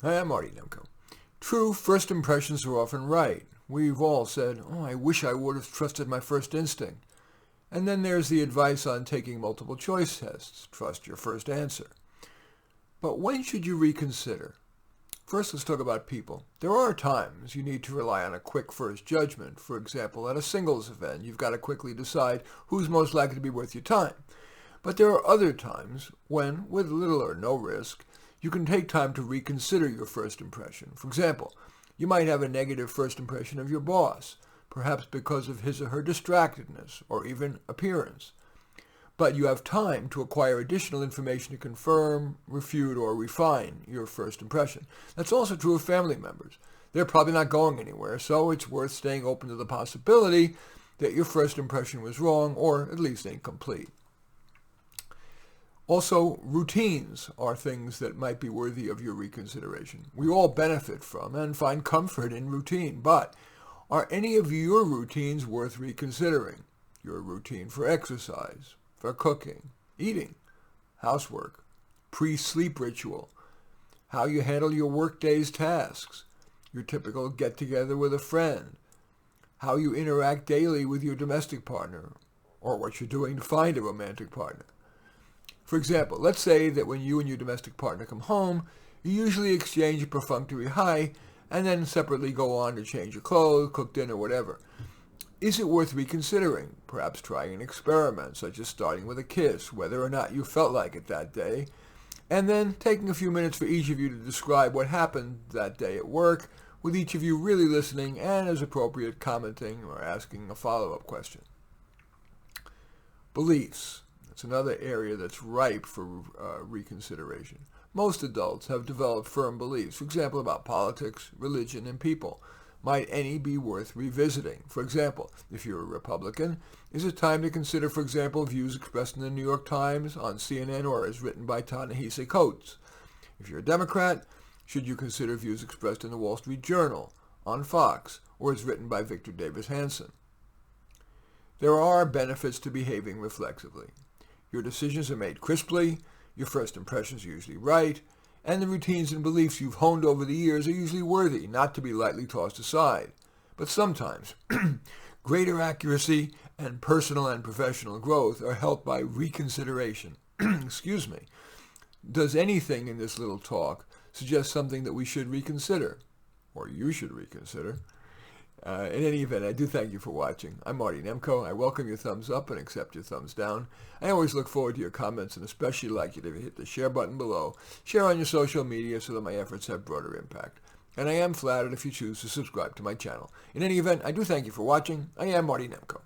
Hi, I'm Marty Nemko. True, first impressions are often right. We've all said, oh, I wish I would have trusted my first instinct. And then there's the advice on taking multiple choice tests. Trust your first answer. But when should you reconsider? First, let's talk about people. There are times you need to rely on a quick first judgment. For example, at a singles event, you've got to quickly decide who's most likely to be worth your time. But there are other times when, with little or no risk, you can take time to reconsider your first impression. For example, you might have a negative first impression of your boss, perhaps because of his or her distractedness or even appearance. But you have time to acquire additional information to confirm, refute, or refine your first impression. That's also true of family members. They're probably not going anywhere, so it's worth staying open to the possibility that your first impression was wrong or at least incomplete. Also, routines are things that might be worthy of your reconsideration. We all benefit from and find comfort in routine, but are any of your routines worth reconsidering? Your routine for exercise, for cooking, eating, housework, pre-sleep ritual, how you handle your workday's tasks, your typical get-together with a friend, how you interact daily with your domestic partner, or what you're doing to find a romantic partner. For example, let's say that when you and your domestic partner come home, you usually exchange a perfunctory hi and then separately go on to change your clothes, cook dinner, whatever. Is it worth reconsidering? Perhaps trying an experiment, such as starting with a kiss, whether or not you felt like it that day, and then taking a few minutes for each of you to describe what happened that day at work, with each of you really listening and, as appropriate, commenting or asking a follow-up question. Beliefs. It's another area that's ripe for reconsideration. Most adults have developed firm beliefs, for example, about politics, religion, and people. Might any be worth revisiting? For example, if you're a Republican, is it time to consider, for example, views expressed in the New York Times, on CNN, or as written by Ta-Nehisi Coates? If you're a Democrat, should you consider views expressed in the Wall Street Journal, on Fox, or as written by Victor Davis Hanson? There are benefits to behaving reflexively. Your decisions are made crisply, your first impressions are usually right, and the routines and beliefs you've honed over the years are usually worthy, not to be lightly tossed aside. But sometimes, greater accuracy and personal and professional growth are helped by reconsideration. Excuse me. Does anything in this little talk suggest something that we should reconsider? Or you should reconsider? In any event, I do thank you for watching. I'm Marty Nemko. I welcome your thumbs up and accept your thumbs down. I always look forward to your comments and especially like you to hit the share button below. Share on your social media so that my efforts have broader impact. And I am flattered if you choose to subscribe to my channel. In any event, I do thank you for watching. I am Marty Nemko.